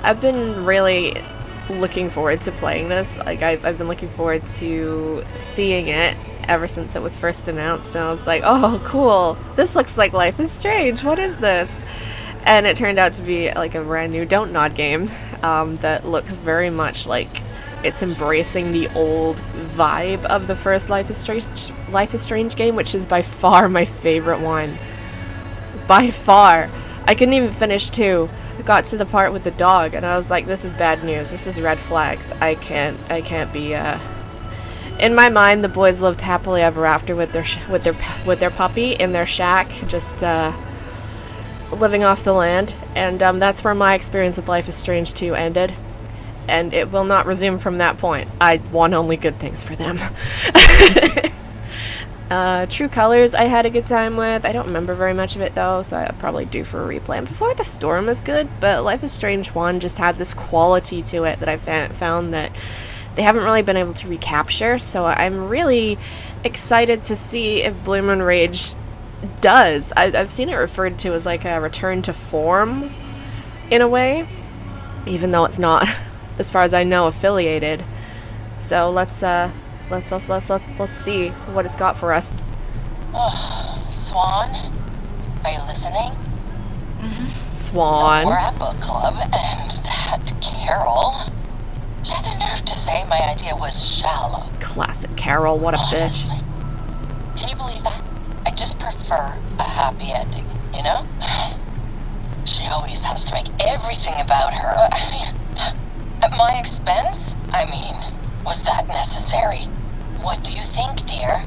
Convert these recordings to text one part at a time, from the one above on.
I've been really looking forward to playing this. Like, I've been looking forward to seeing it ever since it was first announced, and I was like, oh, cool. This looks like Life is Strange. What is this? And it turned out to be like a brand new Don't Nod game that looks very much like it's embracing the old vibe of the first Life is Strange game, which is by far my favorite one. By far. I couldn't even finish 2. I got to the part with the dog, and I was like, this is bad news. This is red flags. I can't be, In my mind, the boys lived happily ever after with their puppy in their shack, just, living off the land. And, that's where my experience with Life is Strange 2 ended. And it will not resume from that point. I want only good things for them. True Colors I had a good time with. I don't remember very much of it though, so I'll probably do for a replay. And Before the Storm is good, but Life is Strange 1 just had this quality to it that I found that they haven't really been able to recapture, so I'm really excited to see if Bloom and Rage does. I've seen it referred to as like a return to form, in a way, even though it's not, as far as I know, affiliated. So let's see what it's got for us. Oh, Swan, are you listening? Mm-hmm. Swan. So we're at book club, and that Carol, she had the nerve to say my idea was shallow. Classic Carol, what a Honestly. bitch. Can you believe that? I just prefer a happy ending, you know? She always has to make everything about her. I mean, at my expense? I mean, was that necessary? What do you think, dear?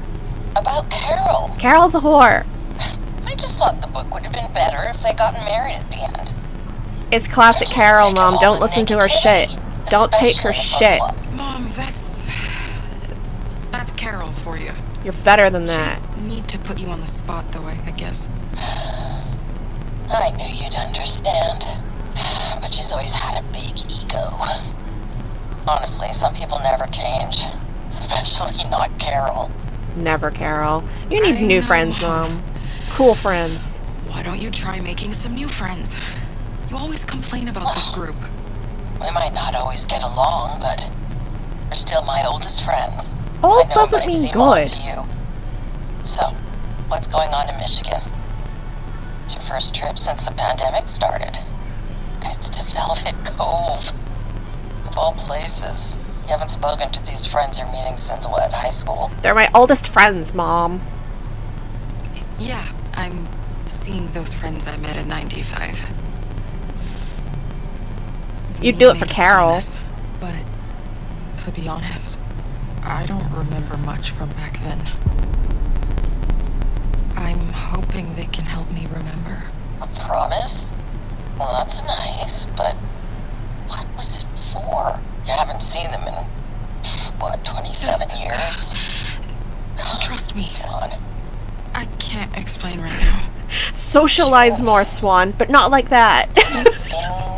About Carol? Carol's a whore. I just thought the book would have been better if they gotten married at the end. It's classic Carol, Mom. Don't listen to her shit. Don't take her shit. Mom, that's Carol for you. You're better than that. She'd need to put you on the spot, though, I guess. I knew you'd understand. But she's always had a big ego. Honestly, some people never change. Especially not Carol. Never, Carol. You need new friends, Mom. Cool friends. Why don't you try making some new friends? You always complain about this group. We might not always get along, but we're still my oldest friends. Old doesn't mean good. To you. So, what's going on in Michigan? It's your first trip since the pandemic started. It's to Velvet Cove. Of all places. You haven't spoken to these friends you're meeting since what, high school? They're my oldest friends, Mom. Yeah, I'm seeing those friends I met in 95. You'd do it for Carol. But, to be honest, I don't remember much from back then. I'm hoping they can help me remember. A promise? Well, that's nice, but what was it for? You haven't seen them in, what, 27 years? Trust me. Swan. I can't explain right now. Socialize more, Swan, but not like that. Thing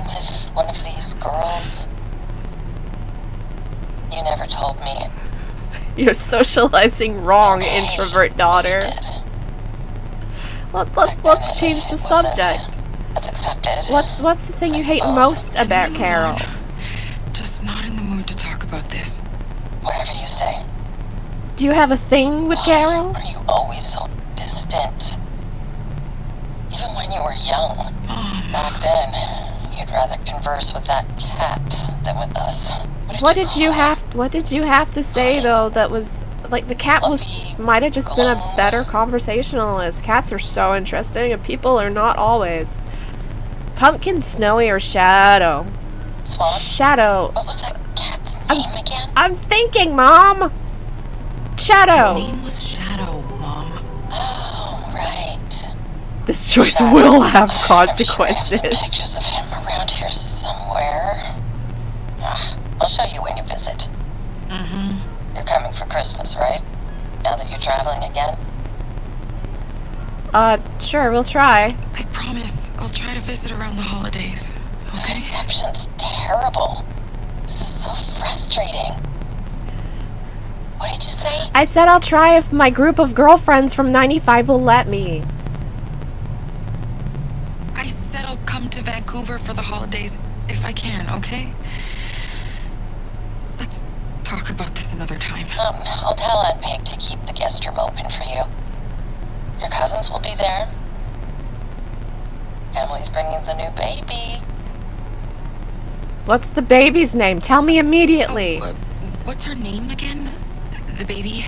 with one of these girls? You never told me. You're socializing wrong, Okay, introvert daughter. you did. Let's change the subject. That's accepted. What's the thing you hate suppose. most Can we about move Carol? on? Just not in the mood to talk about this. Whatever you say. Do you have a thing with Carol? Are you always so distant? Even when you were young. Back then, you'd rather converse with that cat than with us. What did you have to say though that was like the cat might have just been a better conversationalist. Cats are so interesting and people are not always. Pumpkin, Snowy, or Shadow? Swan? Shadow. What was that cat's name again? I'm thinking, Mom. Shadow. His name was Shadow, Mom. Oh, right. This choice will have consequences. I'm sure I have some pictures of him around here somewhere. I'll show you when you visit. Mm-hmm. You're coming for Christmas, right? Now that you're traveling again? Sure, we'll try. I promise I'll try to visit around the holidays. The Okay? reception's terrible. This is so frustrating. What did you say? I said I'll try if my group of girlfriends from 95 will let me. I said I'll come to Vancouver for the holidays if if I can, okay? Let's talk about this another time. I'll tell Aunt Peg to keep the guest room open for you. Your cousins will be there. Emily's bringing the new baby. What's the baby's name? Tell me immediately. Oh, what's her name again? The baby?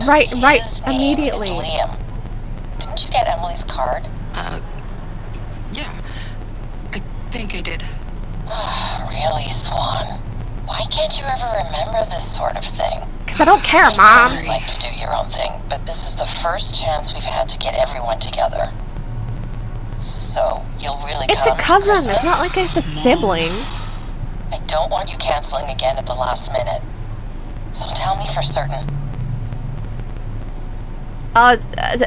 Right, His name immediately. is Liam. Didn't you get Emily's card? Yeah. I think I did. Really, Swan? Why can't you ever remember this sort of thing? Because I don't care, I'm Mom. sorry you'd like to do your own thing, but this is the first chance we've had to get everyone together. So, you'll really It's a come to cousin. Christmas? It's not like it's a sibling. I don't want you canceling again at the last minute. So tell me for certain.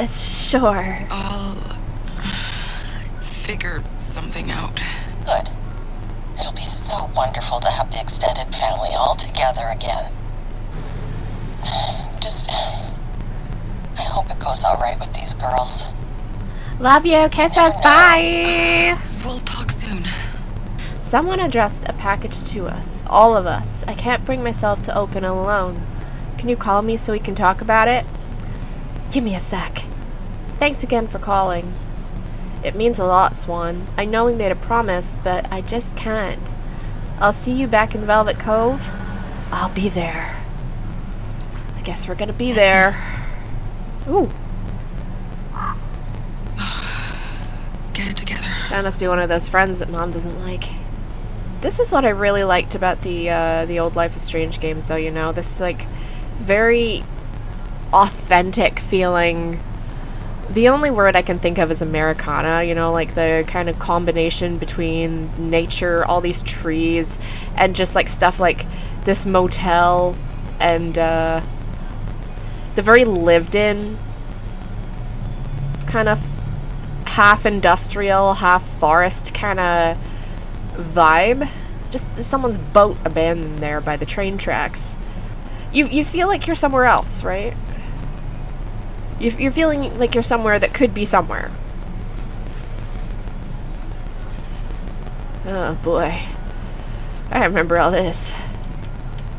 Sure. I'll figure something out. Good. It'll be so wonderful to have the extended family all together again. Just... I hope it goes alright with these girls. Love you. Kisses. Bye. We'll talk soon. Someone addressed a package to us. All of us. I can't bring myself to open it alone. Can you call me so we can talk about it? Give me a sec. Thanks again for calling. It means a lot, Swan. I know we made a promise, but I just can't. I'll see you back in Velvet Cove. I'll be there. I guess we're gonna be there. Ooh. Get it together. That must be one of those friends that Mom doesn't like. This is what I really liked about the old Life is Strange games, though, you know? This, like, very authentic feeling. The only word I can think of is Americana, you know, like the kind of combination between nature, all these trees, and just, like, stuff like this motel and, the very lived-in kind of half industrial, half forest kind of vibe. Just someone's boat abandoned there by the train tracks. You feel like you're somewhere else, right? You're feeling like you're somewhere that could be somewhere. Oh boy. I remember all this.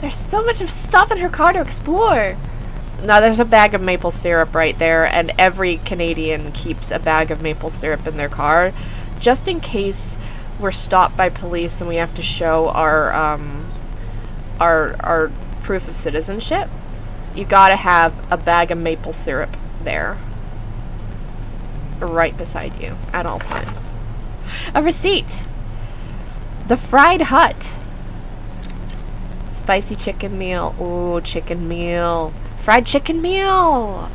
There's so much of stuff in her car to explore. Now there's a bag of maple syrup right there, and every Canadian keeps a bag of maple syrup in their car, just in case we're stopped by police and we have to show our proof of citizenship. You gotta have a bag of maple syrup there, right beside you at all times. A receipt. The Fried Hut. Spicy chicken meal. Ooh, chicken meal. Fried chicken meal.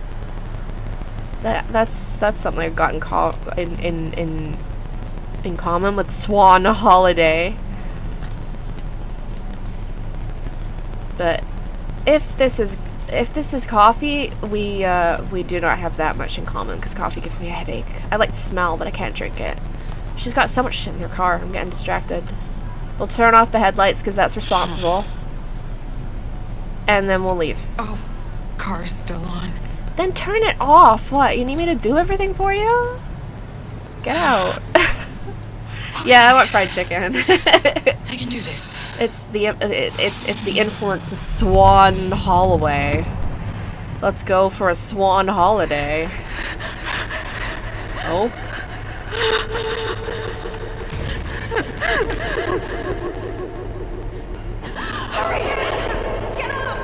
That's something I've got in common with Swan Holiday. But if this is coffee, we do not have that much in common, because coffee gives me a headache. I like the smell, but I can't drink it. She's got so much shit in her car. I'm getting distracted. We'll turn off the headlights because that's responsible. And then we'll leave. Oh, car's still on. Then turn it off. What? You need me to do everything for you? Get out. Yeah, I want fried chicken. I can do this. It's the influence of Swan Holloway. Let's go for a Swan holiday. Oh. Hurry! Get up!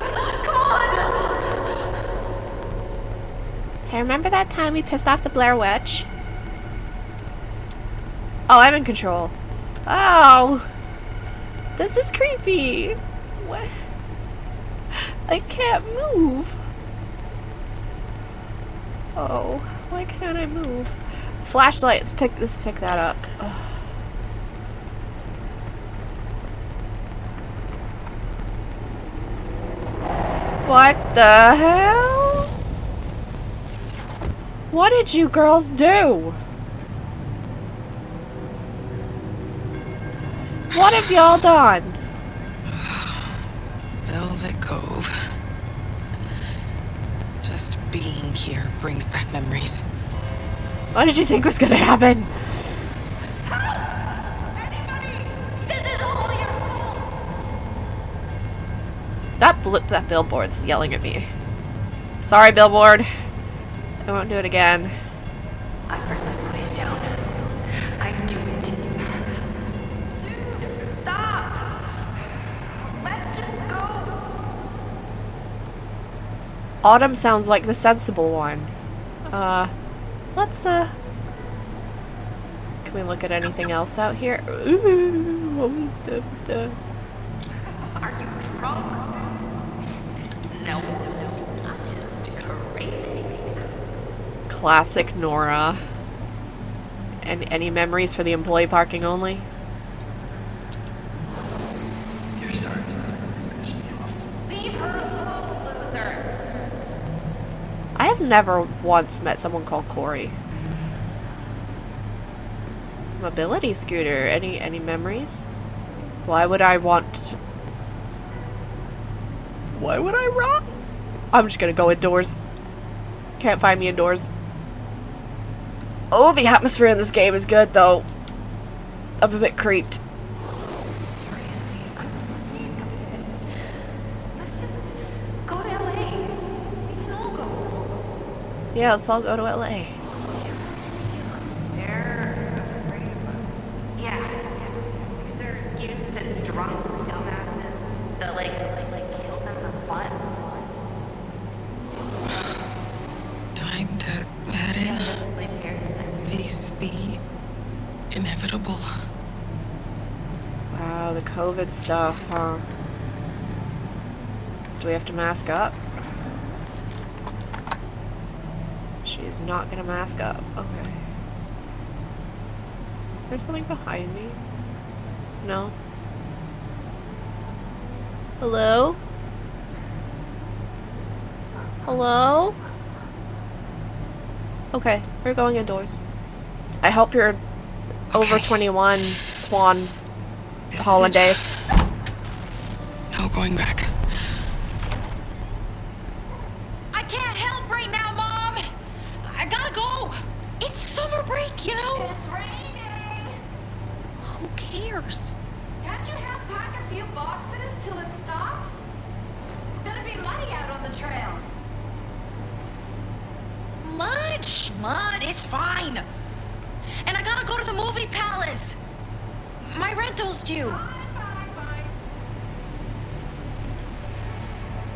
Come on! Hey, remember that time we pissed off the Blair Witch? Oh, I'm in control. Oh! This is creepy! What? I can't move! Oh, why can't I move? Flashlight, let's pick that up. Ugh. What the hell? What did you girls do? What have y'all done? Velvet Cove. Just being here brings back memories. What did you think was gonna happen? Anybody? This That billboard's yelling at me. Sorry, billboard. I won't do it again. I burn this place down. I do it. Dude, stop! Let's just go! Autumn sounds like the sensible one. Let's, Can we look at anything else out here? Ooh, what was the... Are you drunk? No, I'm just crazy. Classic Nora. And any memories for the employee parking only? You're sorry. Piss me off. Leave her alone, loser. I have never once met someone called Corey. Mobility scooter. Any memories? Why would I want... Why would I run? I'm just gonna go indoors. Can't find me indoors. Oh, the atmosphere in this game is good, though. I'm a bit creeped. Seriously, I'm sick of this. Let's just go to LA. We can all go. Yeah, let's all go to LA. They're afraid of us. Yeah. Because they're used to drunk dumbasses that like kill them for fun. Time to head in. Just sleep here tonight. Face the inevitable. Wow, the COVID stuff, huh? Do we have to mask up? She's not gonna mask up. Okay. Is there something behind me? No. Hello? Hello? Okay, we're going indoors. I hope you're over Okay. 21, Swan This is it. Hollandaise. No going back. I can't help right now, Mom! I gotta go! It's summer break, you know? It's raining. Who cares? Can't you pack a few boxes till it stops? It's gonna be muddy out on the trails. Mud, it's fine. And I gotta go to the movie palace. My rental's due. Fine.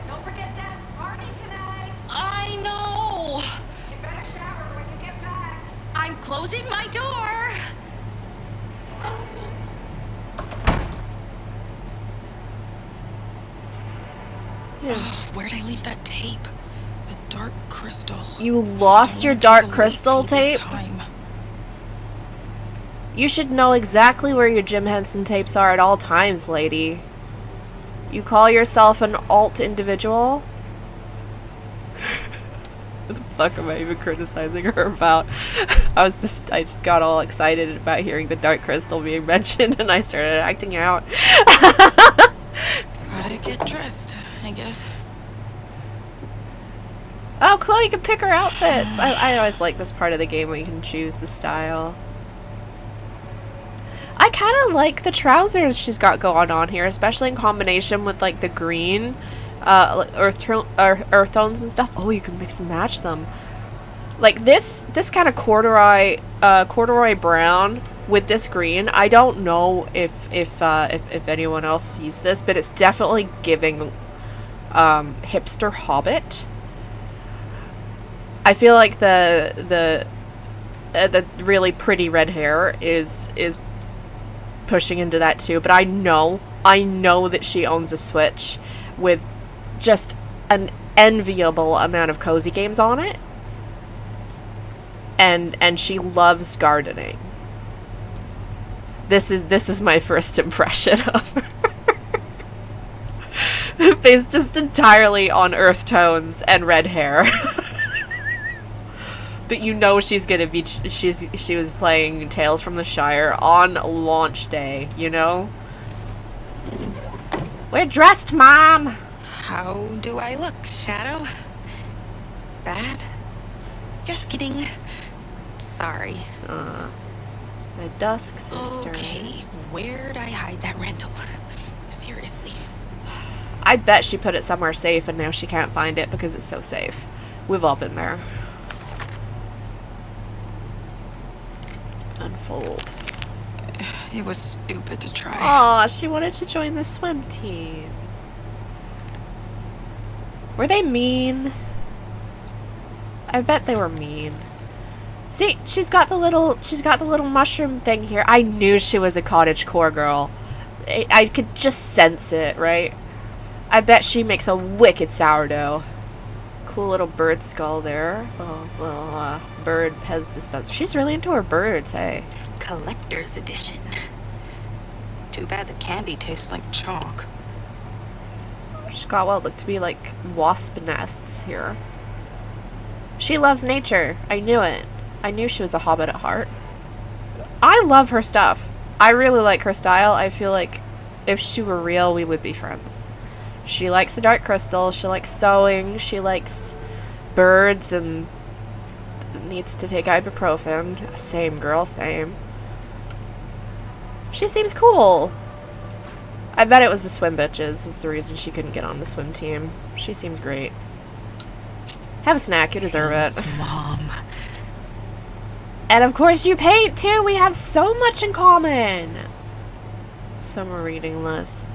Don't forget Dad's party tonight. I know. You better shower when you get back. I'm closing my door. Where'd I leave that tape? The dark crystal. You lost your dark The late crystal fee this tape? time. You should know exactly where your Jim Henson tapes are at all times, lady. You call yourself an alt individual? What the fuck am I even criticizing her about? I just got all excited about hearing the dark crystal being mentioned and I started acting out. Gotta get dressed, I guess. Oh, cool, you can pick her outfits. I always like this part of the game where you can choose the style. I kind of like the trousers she's got going on here, especially in combination with like the green earth tones and stuff. Oh, you can mix and match them. Like this kind of corduroy brown with this green. I don't know if anyone else sees this, but it's definitely giving hipster Hobbit. I feel like the really pretty red hair is pushing into that too, but I know that she owns a Switch with just an enviable amount of cozy games on it, and she loves gardening. This is my first impression of her. Based just entirely on earth tones and red hair. But you know she's gonna be she was playing Tales from the Shire on launch day, you know? We're dressed, Mom! How do I look, Shadow? Bad? Just kidding. Sorry. The Dusk Sisters. Okay, where'd I hide that rental? Seriously. I bet she put it somewhere safe and now she can't find it because it's so safe. We've all been there. Unfold. It was stupid to try. Aw, she wanted to join the swim team. Were they mean? I bet they were mean. See, she's got the little mushroom thing here. I knew she was a cottagecore girl. I could just sense it, right? I bet she makes a wicked sourdough. Cool little bird skull there. Oh, little bird Pez dispenser. She's really into her birds, hey. Collector's edition. Too bad the candy tastes like chalk. She's got what look to be like wasp nests here. She loves nature. I knew it. I knew she was a hobbit at heart. I love her stuff. I really like her style. I feel like if she were real, we would be friends. She likes the dark crystal. She likes sewing. She likes birds and needs to take ibuprofen. Same girl, same. She seems cool. I bet it was the swim bitches was the reason she couldn't get on the swim team. She seems great. Have a snack. You deserve it. Mom. And of course you paint too. We have so much in common. Summer reading list.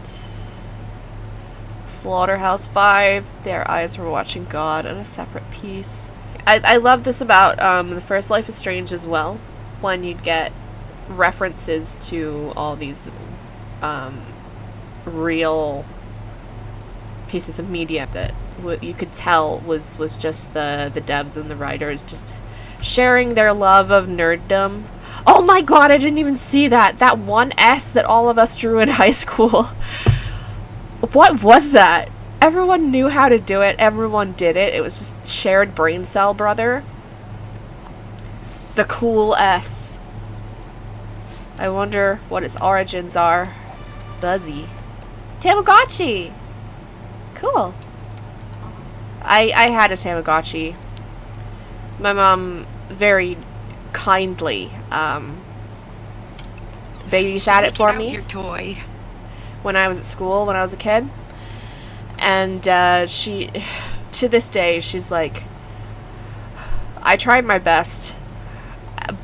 Slaughterhouse 5. Their eyes were watching God in a separate piece. I love this about the first Life is Strange as well. When you'd get references to all these real pieces of media that you could tell was just the devs and the writers just sharing their love of nerddom. Oh my god, I didn't even see that. That one S that all of us drew in high school. What was that? Everyone knew how to do it. Everyone did it. It was just shared brain cell, brother. The cool S. I wonder what its origins are. Buzzy. Tamagotchi! Cool. I had a Tamagotchi. My mom very kindly babysat it for me Your toy. when I was at school, when I was a kid. And she, to this day, she's like, I tried my best,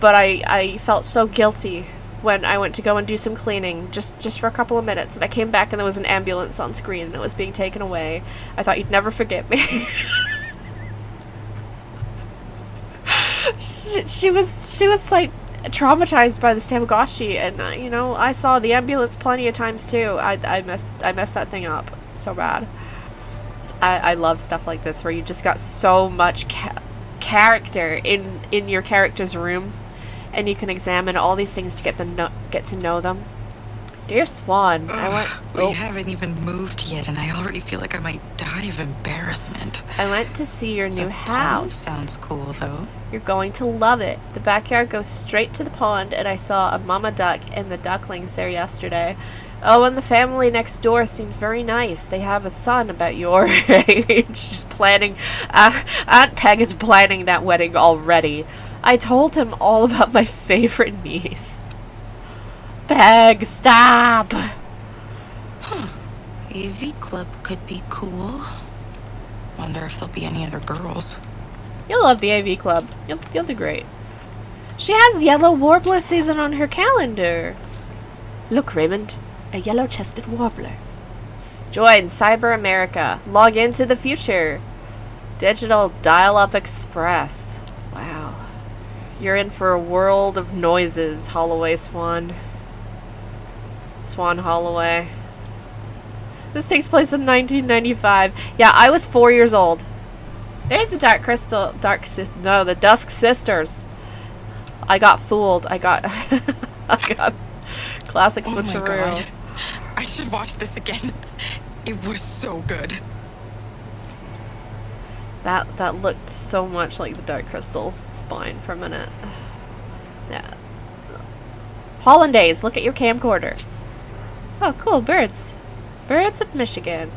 but I felt so guilty when I went to go and do some cleaning, just for a couple of minutes, and I came back and there was an ambulance on screen and it was being taken away. I thought you'd never forget me. she was like traumatized by this Tamagotchi, and you know, I saw the ambulance plenty of times too. I messed that thing up so bad. I love stuff like this where you just got so much character in your character's room, and you can examine all these things to get to know them. Dear Swan, We haven't even moved yet, and I already feel like I might die of embarrassment. I went to see your new The house. pond sounds cool, though. You're going to love it. The backyard goes straight to the pond, and I saw a mama duck and the ducklings there yesterday. Oh, and the family next door seems very nice. They have a son about your age. She's planning. Aunt Peg is planning that wedding already. I told him all about my favorite niece. Peg, stop! AV Club could be cool. Wonder if there'll be any other girls. You'll love the AV Club. You'll do great. She has yellow warbler season on her calendar. Look, Raymond. A yellow-chested warbler. Join Cyber America. Log into the future. Digital Dial-Up Express. Wow. You're in for a world of noises, Holloway Swan. Swan Holloway. This takes place in 1995. Yeah, I was 4 years old. There's the Dark Crystal... the Dusk Sisters. I got fooled. I got classic switcheroo. Oh my god. I should watch this again. It was so good. That looked so much like the Dark Crystal spine for a minute. Yeah. Hollandaise, look at your camcorder. Oh, cool, birds. Birds of Michigan.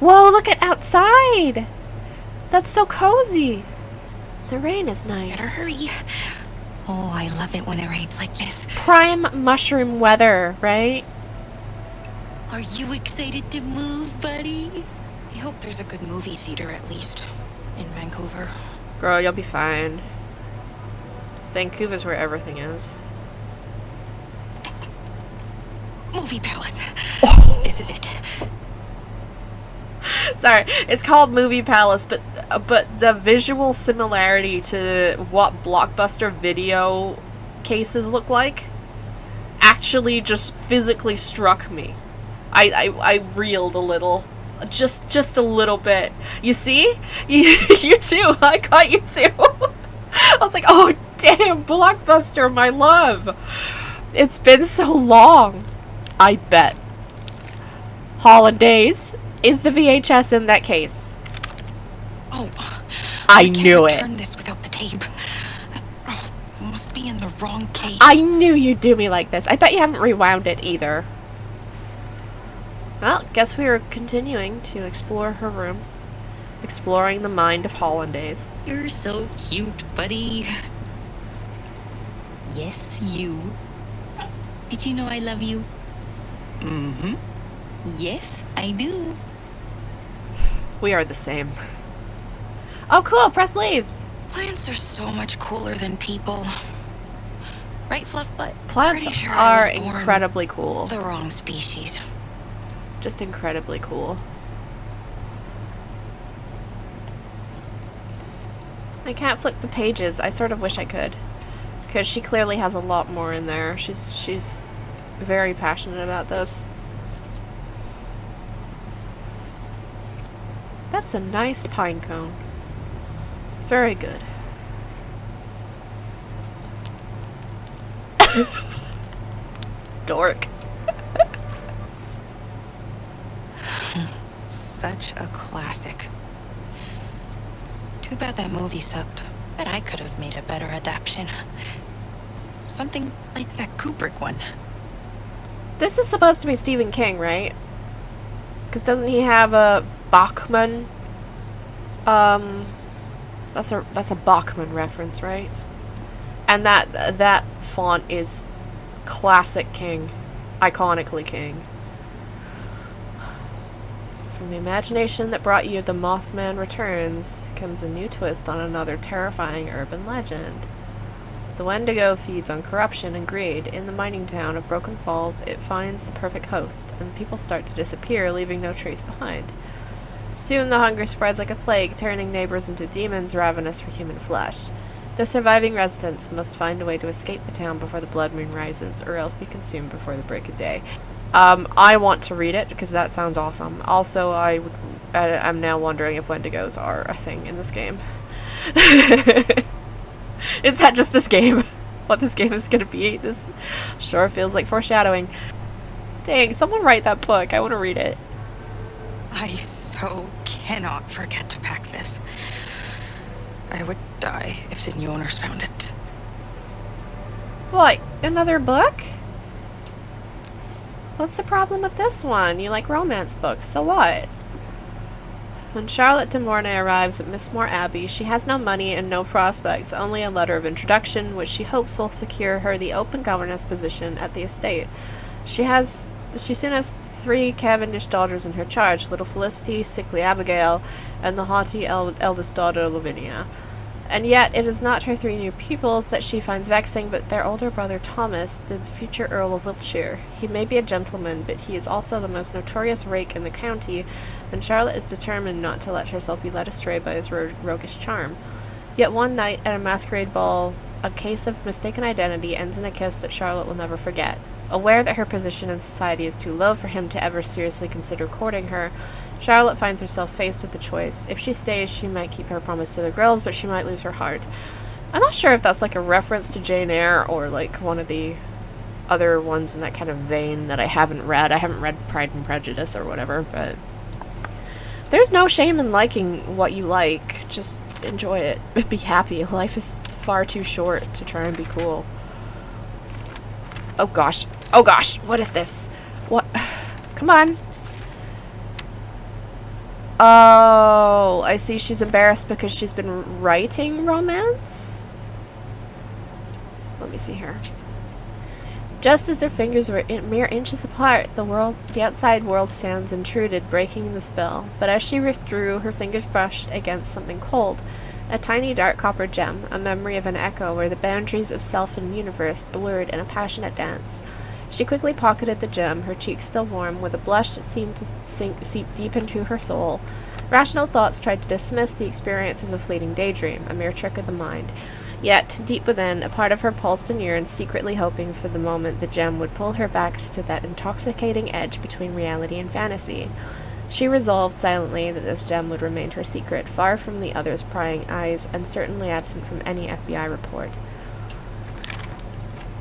Whoa, look at outside! That's so cozy. The rain is nice. Better hurry. Oh, I love it when it rains like this. Prime mushroom weather, right? Are you excited to move, buddy? I hope there's a good movie theater at least in Vancouver. Girl, you'll be fine. Vancouver's where everything is. Movie Palace. This is it. Sorry, it's called Movie Palace, but the visual similarity to what Blockbuster video cases look like actually just physically struck me. I reeled a little. Just a little bit. You see? You too. I caught you too. I was like, oh damn, Blockbuster, my love. It's been so long. I bet. Hollandaise is the VHS in that case. Oh, I knew it. Turn this without the tape. Oh, must be in the wrong case. I knew you'd do me like this. I bet you haven't rewound it either. Well, guess we are continuing to explore her room. Exploring the mind of Hollandaise. You're so cute, buddy. Yes, you. Did you know I love you? Mm-hmm. Yes, I do. We are the same. Oh, cool. Press leaves. Plants are so much cooler than people. Right, Fluffbutt? Plants Pretty sure are I was born incredibly cool. the wrong species. Just incredibly cool. I can't flip the pages. I sort of wish I could. Because she clearly has a lot more in there. She's very passionate about this. That's a nice pine cone. Very good. Dork. Such a classic. Too bad that movie sucked. Bet I could have made a better adaptation. Something like that Kubrick one. This is supposed to be Stephen King, right? Because doesn't he have a Bachman? That's a Bachman reference, right? And that font is classic King, iconically King. From the imagination that brought you The Mothman Returns comes a new twist on another terrifying urban legend. The Wendigo feeds on corruption and greed. In the mining town of Broken Falls, it finds the perfect host, and people start to disappear, leaving no trace behind. Soon the hunger spreads like a plague, turning neighbors into demons ravenous for human flesh. The surviving residents must find a way to escape the town before the blood moon rises, or else be consumed before the break of day. I want to read it, because that sounds awesome. Also, I'm now wondering if Wendigos are a thing in this game. Is that just this game? What this game is gonna be? This sure feels like foreshadowing. Dang, someone write that book. I want to read it. I so cannot forget to pack this. I would die if the new owners found it. What? Another book? What's the problem with this one? You like romance books, so what? When Charlotte de Mornay arrives at Mistmore Abbey, she has no money and no prospects, only a letter of introduction, which she hopes will secure her the open governess position at the estate. She soon has 3 Cavendish daughters in her charge, little Felicity, sickly Abigail, and the haughty eldest daughter, Lavinia. And yet, it is not her 3 new pupils that she finds vexing, but their older brother Thomas, the future Earl of Wiltshire. He may be a gentleman, but he is also the most notorious rake in the county, and Charlotte is determined not to let herself be led astray by his roguish charm. Yet one night, at a masquerade ball, a case of mistaken identity ends in a kiss that Charlotte will never forget. Aware that her position in society is too low for him to ever seriously consider courting her, Charlotte finds herself faced with the choice. If she stays, she might keep her promise to the girls, but she might lose her heart. I'm not sure if that's like a reference to Jane Eyre or like one of the other ones in that kind of vein that I haven't read. I haven't read Pride and Prejudice or whatever, but there's no shame in liking what you like. Just enjoy it. Be happy. Life is far too short to try and be cool. Oh gosh. Oh gosh. What is this? What? Come on. Oh, I see she's embarrassed because she's been writing romance? Let me see here. Just as their fingers were mere inches apart, the outside world sounds intruded, breaking the spell. But as she withdrew, her fingers brushed against something cold. A tiny dark copper gem, a memory of an echo where the boundaries of self and universe blurred in a passionate dance. She quickly pocketed the gem, her cheeks still warm, with a blush that seemed to seep deep into her soul. Rational thoughts tried to dismiss the experience as a fleeting daydream, a mere trick of the mind. Yet, deep within, a part of her pulsed and yearned, secretly hoping for the moment the gem would pull her back to that intoxicating edge between reality and fantasy. She resolved silently that this gem would remain her secret, far from the others' prying eyes, and certainly absent from any FBI report.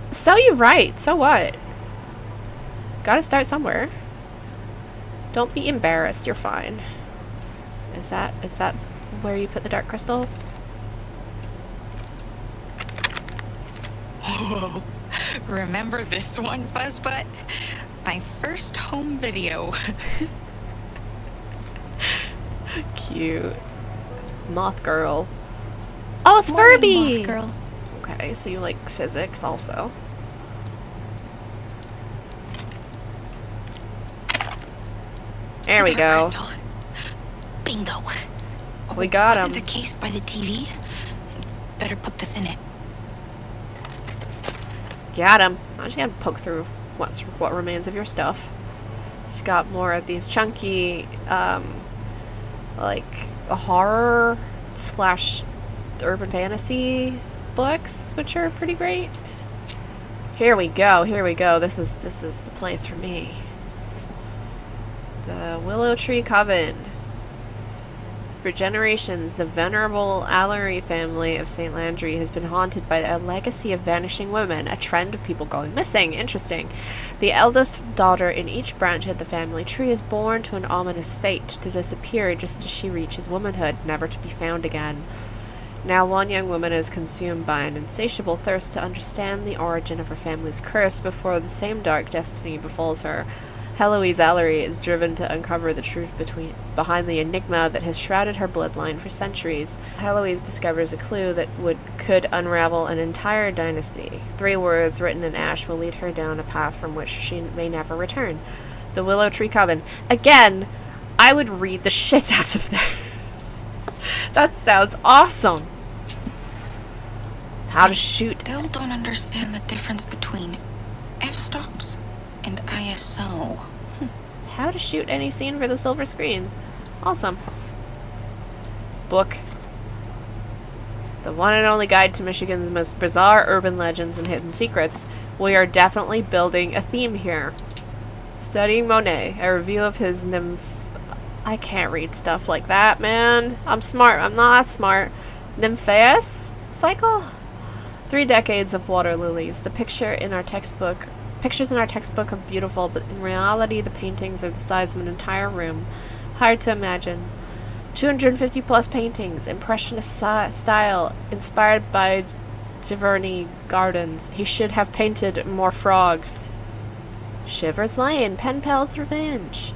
So you're right, so what? Gotta start somewhere. Don't be embarrassed, you're fine. Is that where you put the dark crystal? Whoa. Remember this one, Fuzzbutt? My first home video. Cute. Moth girl. Oh, it's Morning, Furby! Moth girl. Okay, so you like physics also. There we Dark go. crystal. Bingo. We got Was him. it the case by the TV? Better put this in it. Got him. I just gotta poke through what remains of your stuff. It's got more of these chunky, like horror / urban fantasy books, which are pretty great. Here we go. Here we go. This is the place for me. The Willow Tree Coven. For generations, the venerable Allery family of St. Landry has been haunted by a legacy of vanishing women, a trend of people going missing. Interesting. The eldest daughter in each branch of the family tree is born to an ominous fate, to disappear just as she reaches womanhood, never to be found again. Now one young woman is consumed by an insatiable thirst to understand the origin of her family's curse before the same dark destiny befalls her. Heloise Allery is driven to uncover the truth behind the enigma that has shrouded her bloodline for centuries. Heloise discovers a clue that could unravel an entire dynasty. 3 words written in ash will lead her down a path from which she may never return. The Willow Tree Coven. Again, I would read the shit out of this. That sounds awesome. How to shoot. Still don't understand the difference between f-stops and ISO. How to shoot any scene for the silver screen. Awesome. Book. The one and only guide to Michigan's most bizarre urban legends and hidden secrets. We are definitely building a theme here. Studying Monet, a review of his I can't read stuff like that, man. I'm smart. I'm not smart. Nymphaeus cycle? 3 decades of water lilies. The pictures in our textbook are beautiful, but in reality the paintings are the size of an entire room. Hard to imagine. 250 plus paintings, impressionist style, inspired by Giverny Gardens. He should have painted more frogs. Shivers Lane, Pen Pal's Revenge.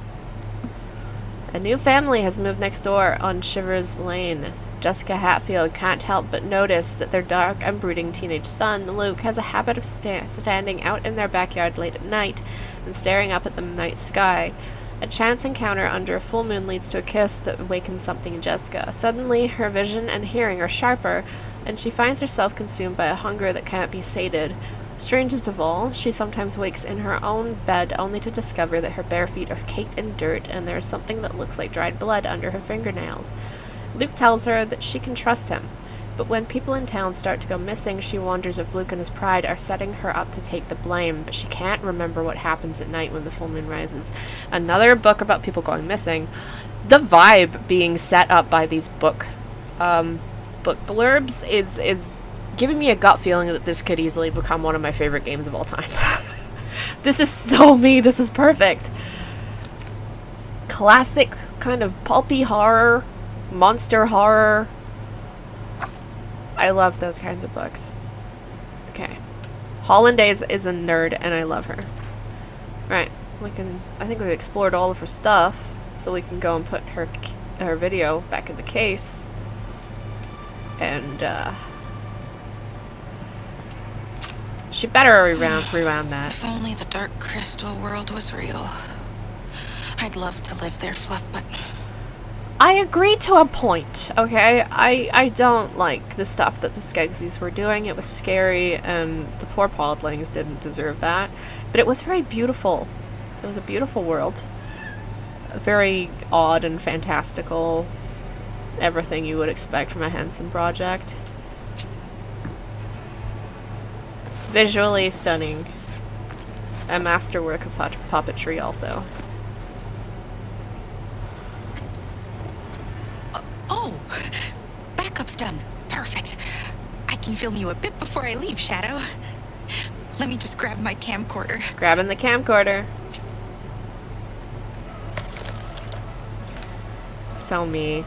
A new family has moved next door on Shivers Lane. Jessica Hatfield can't help but notice that their dark and brooding teenage son, Luke, has a habit of standing out in their backyard late at night and staring up at the night sky. A chance encounter under a full moon leads to a kiss that awakens something in Jessica. Suddenly, her vision and hearing are sharper, and she finds herself consumed by a hunger that can't be sated. Strangest of all, she sometimes wakes in her own bed only to discover that her bare feet are caked in dirt and there is something that looks like dried blood under her fingernails. Luke tells her that she can trust him, but when people in town start to go missing, she wonders if Luke and his pride are setting her up to take the blame, but she can't remember what happens at night when the full moon rises. Another book about people going missing. The vibe being set up by these book blurbs is giving me a gut feeling that this could easily become one of my favorite games of all time. This is so me. This is perfect. Classic kind of pulpy horror. Monster horror. I love those kinds of books. Okay. Hollandaise is a nerd and I love her. Right. I think we've explored all of her stuff, so we can go and put her video back in the case. And She better rewound that. If only the dark crystal world was real. I'd love to live there, Fluff, but I agree to a point, okay? I don't like the stuff that the Skegsies were doing. It was scary, and the poor podlings didn't deserve that. But it was very beautiful. It was a beautiful world. Very odd and fantastical. Everything you would expect from a Henson project. Visually stunning. A masterwork of puppetry also. oh, backup's done. Perfect. I can film you a bit before I leave, Shadow. Let me just grab my camcorder. Grabbing the camcorder. So me.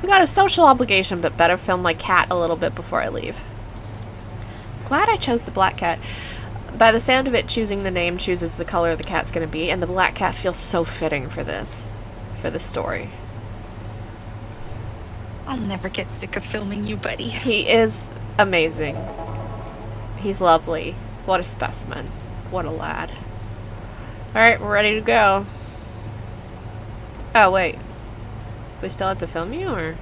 We got a social obligation, but better film my cat a little bit before I leave. Glad I chose the black cat. By the sound of it, choosing the name chooses the color the cat's gonna be, and the black cat feels so fitting for this story. I'll never get sick of filming you, buddy. He is amazing. He's lovely. What a specimen. What a lad. Alright, we're ready to go. Oh, wait. We still have to film you, or?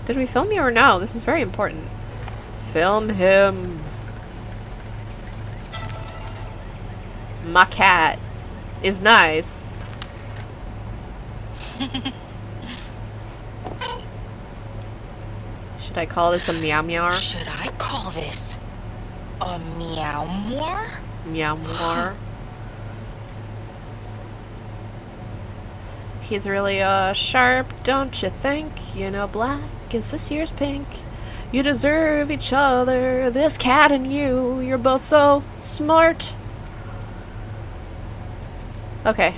Did we film you or no? This is very important. Film him. My cat is nice. Should I call this a meow meow? Should I call this a meow more? Meow more. He's really sharp, don't you think? You know, black is this year's pink. You deserve each other, this cat and you. You're both so smart. Okay.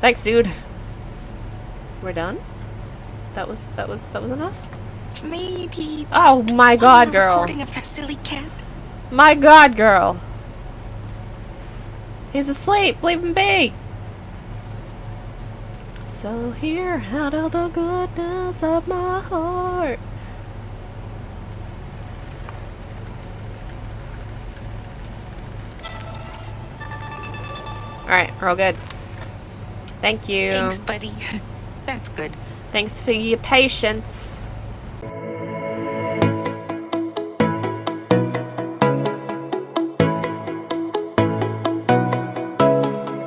Thanks, dude. We're done? That was enough? Maybe just Oh my god, one more girl. recording of that silly cat. My god, girl. He's asleep. Leave him be. So here, out of the goodness of my heart. Alright, we're all good. Thank you. Thanks, buddy. That's good. Thanks for your patience.